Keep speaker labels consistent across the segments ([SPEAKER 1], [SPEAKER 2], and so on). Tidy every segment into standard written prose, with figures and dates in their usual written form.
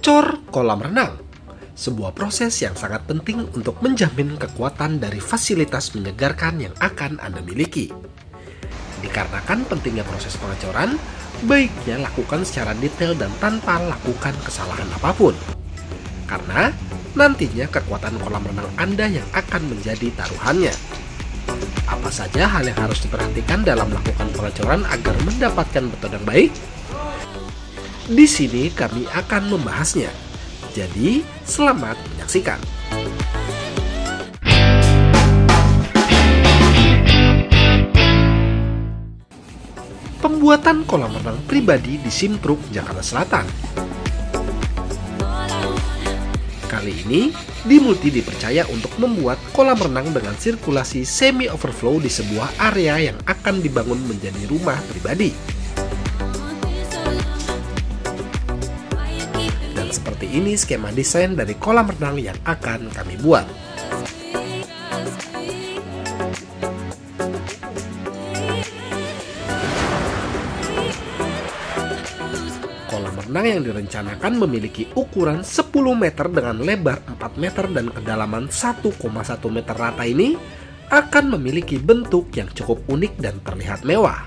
[SPEAKER 1] Cor kolam renang, sebuah proses yang sangat penting untuk menjamin kekuatan dari fasilitas menyegarkan yang akan Anda miliki. Dikarenakan pentingnya proses pengecoran, baiknya lakukan secara detail dan tanpa lakukan kesalahan apapun. Karena nantinya kekuatan kolam renang Anda yang akan menjadi taruhannya. Apa saja hal yang harus diperhatikan dalam melakukan pengecoran agar mendapatkan beton yang baik? Di sini kami akan membahasnya. Jadi, selamat menyaksikan. Pembuatan kolam renang pribadi di Simpruk, Jakarta Selatan. Kali ini, Dimulti dipercaya untuk membuat kolam renang dengan sirkulasi semi-overflow di sebuah area yang akan dibangun menjadi rumah pribadi. Dan seperti ini skema desain dari kolam renang yang akan kami buat. Kolam renang yang direncanakan memiliki ukuran 10 meter dengan lebar 4 meter dan kedalaman 1,1 meter rata ini akan memiliki bentuk yang cukup unik dan terlihat mewah.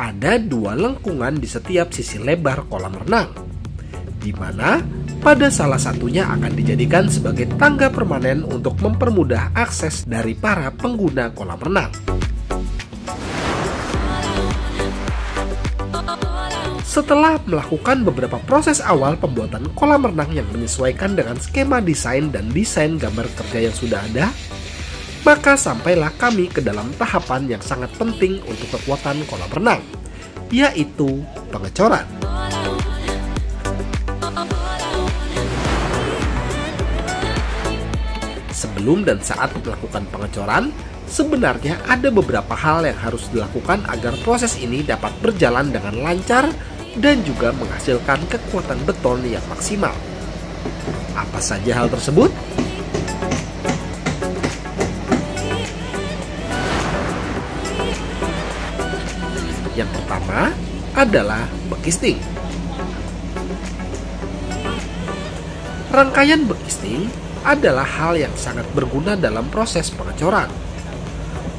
[SPEAKER 1] Ada 2 lengkungan di setiap sisi lebar kolam renang, di mana pada salah satunya akan dijadikan sebagai tangga permanen untuk mempermudah akses dari para pengguna kolam renang. Setelah melakukan beberapa proses awal pembuatan kolam renang yang menyesuaikan dengan skema desain dan desain gambar kerja yang sudah ada, maka sampailah kami ke dalam tahapan yang sangat penting untuk kekuatan kolam renang, yaitu pengecoran. Sebelum dan saat melakukan pengecoran, sebenarnya ada beberapa hal yang harus dilakukan agar proses ini dapat berjalan dengan lancar dan juga menghasilkan kekuatan beton yang maksimal. Apa saja hal tersebut? Yang pertama adalah bekisting. Rangkaian bekisting adalah hal yang sangat berguna dalam proses pengecoran.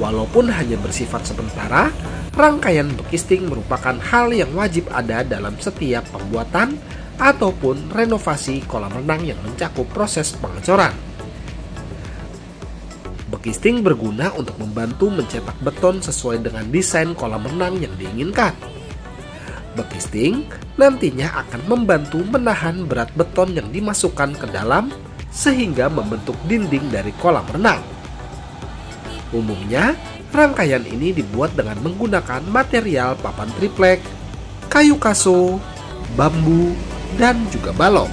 [SPEAKER 1] Walaupun hanya bersifat sementara, rangkaian bekisting merupakan hal yang wajib ada dalam setiap pembuatan ataupun renovasi kolam renang yang mencakup proses pengecoran. Bekisting berguna untuk membantu mencetak beton sesuai dengan desain kolam renang yang diinginkan. Bekisting nantinya akan membantu menahan berat beton yang dimasukkan ke dalam sehingga membentuk dinding dari kolam renang. Umumnya, rangkaian ini dibuat dengan menggunakan material papan triplek, kayu kaso, bambu, dan juga balok.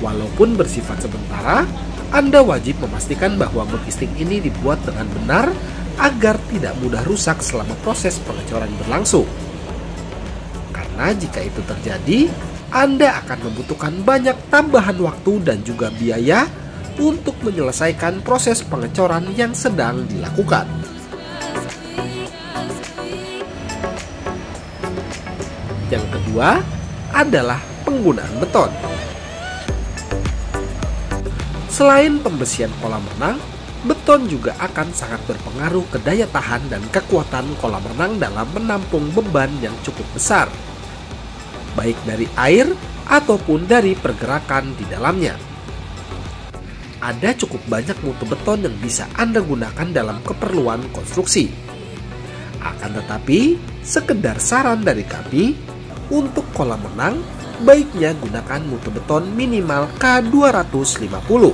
[SPEAKER 1] Walaupun bersifat sementara, Anda wajib memastikan bahwa bekisting ini dibuat dengan benar agar tidak mudah rusak selama proses pengecoran berlangsung. Karena jika itu terjadi, Anda akan membutuhkan banyak tambahan waktu dan juga biaya untuk menyelesaikan proses pengecoran yang sedang dilakukan. Yang kedua adalah penggunaan beton. Selain pembersihan kolam renang, beton juga akan sangat berpengaruh ke daya tahan dan kekuatan kolam renang dalam menampung beban yang cukup besar, baik dari air ataupun dari pergerakan di dalamnya. Ada cukup banyak mutu beton yang bisa Anda gunakan dalam keperluan konstruksi. Akan tetapi, sekedar saran dari kami, untuk kolam renang, baiknya gunakan mutu beton minimal K250.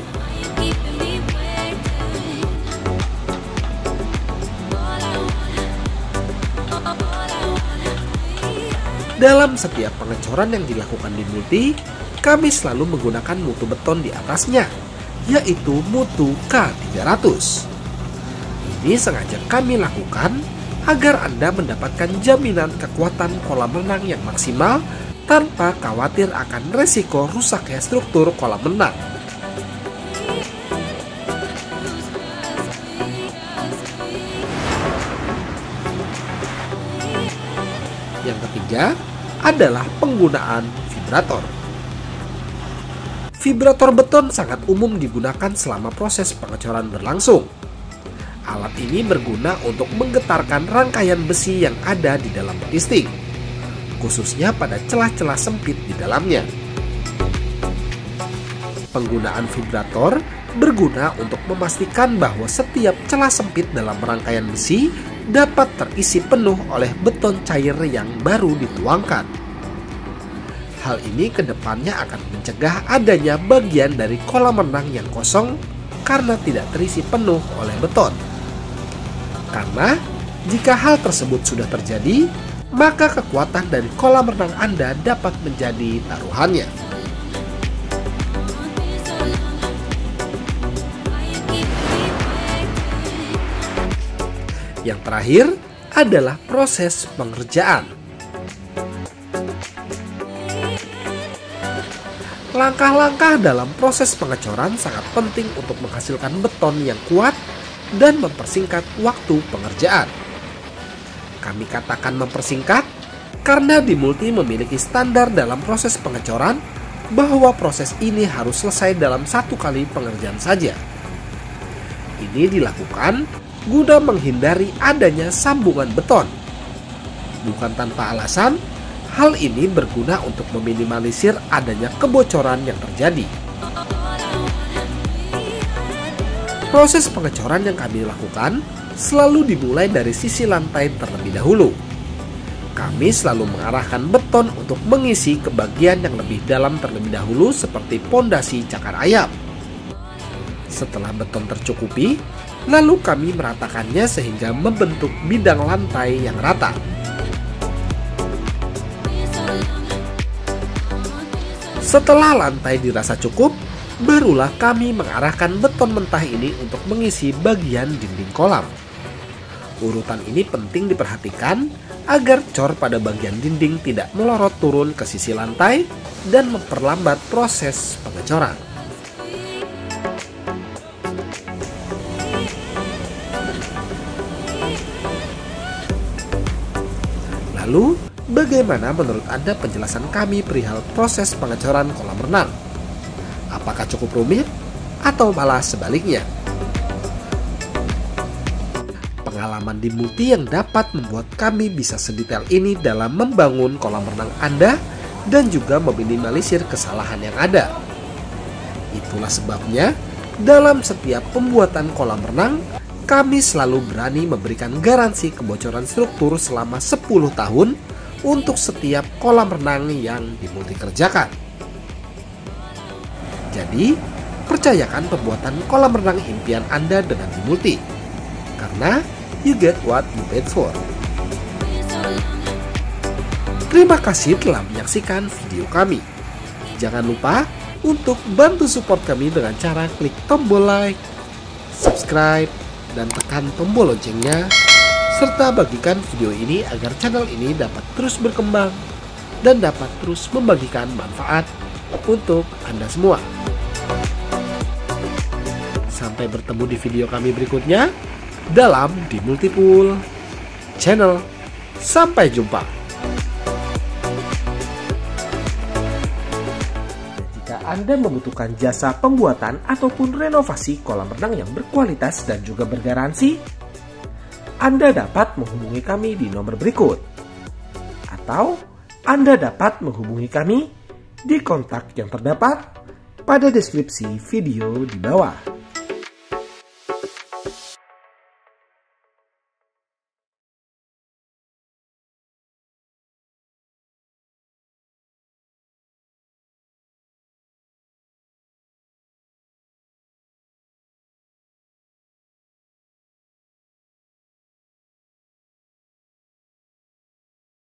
[SPEAKER 1] Dalam setiap pengecoran yang dilakukan di Multi, kami selalu menggunakan mutu beton di atasnya, yaitu mutu K300. Ini sengaja kami lakukan agar Anda mendapatkan jaminan kekuatan kolam renang yang maksimal tanpa khawatir akan resiko rusaknya struktur kolam renang. Yang ketiga adalah penggunaan vibrator. Vibrator beton sangat umum digunakan selama proses pengecoran berlangsung. Alat ini berguna untuk menggetarkan rangkaian besi yang ada di dalam casing, khususnya pada celah-celah sempit di dalamnya. Penggunaan vibrator berguna untuk memastikan bahwa setiap celah sempit dalam rangkaian besi dapat terisi penuh oleh beton cair yang baru dituangkan. Hal ini kedepannya akan mencegah adanya bagian dari kolam renang yang kosong karena tidak terisi penuh oleh beton. Karena jika hal tersebut sudah terjadi, maka kekuatan dari kolam renang Anda dapat menjadi taruhannya. Yang terakhir adalah proses pengerjaan. Langkah-langkah dalam proses pengecoran sangat penting untuk menghasilkan beton yang kuat dan mempersingkat waktu pengerjaan. Kami katakan mempersingkat karena Dimulti memiliki standar dalam proses pengecoran bahwa proses ini harus selesai dalam 1 kali pengerjaan saja. Ini dilakukan guna menghindari adanya sambungan beton. Bukan tanpa alasan, hal ini berguna untuk meminimalisir adanya kebocoran yang terjadi. Proses pengecoran yang kami lakukan selalu dimulai dari sisi lantai terlebih dahulu. Kami selalu mengarahkan beton untuk mengisi ke bagian yang lebih dalam terlebih dahulu seperti pondasi cakar ayam. Setelah beton tercukupi, lalu kami meratakannya sehingga membentuk bidang lantai yang rata. Setelah lantai dirasa cukup, barulah kami mengarahkan beton mentah ini untuk mengisi bagian dinding kolam. Urutan ini penting diperhatikan agar cor pada bagian dinding tidak melorot turun ke sisi lantai dan memperlambat proses pengecoran. Lalu, bagaimana menurut Anda penjelasan kami perihal proses pengecoran kolam renang? Apakah cukup rumit atau malah sebaliknya? Pengalaman Dimulti yang dapat membuat kami bisa sedetail ini dalam membangun kolam renang Anda dan juga meminimalisir kesalahan yang ada. Itulah sebabnya, dalam setiap pembuatan kolam renang, kami selalu berani memberikan garansi kebocoran struktur selama 10 tahun untuk setiap kolam renang yang Dimulti kerjakan. Jadi, percayakan pembuatan kolam renang impian Anda dengan Dimulti, karena you get what you paid for. Terima kasih telah menyaksikan video kami. Jangan lupa untuk bantu support kami dengan cara klik tombol like, subscribe, dan tekan tombol loncengnya, serta bagikan video ini agar channel ini dapat terus berkembang dan dapat terus membagikan manfaat untuk Anda semua. Sampai bertemu di video kami berikutnya dalam Dimulti Pool Channel. Sampai jumpa. Anda membutuhkan jasa pembuatan ataupun renovasi kolam renang yang berkualitas dan juga bergaransi, Anda dapat menghubungi kami di nomor berikut. Atau Anda dapat menghubungi kami di kontak yang terdapat pada deskripsi video di bawah.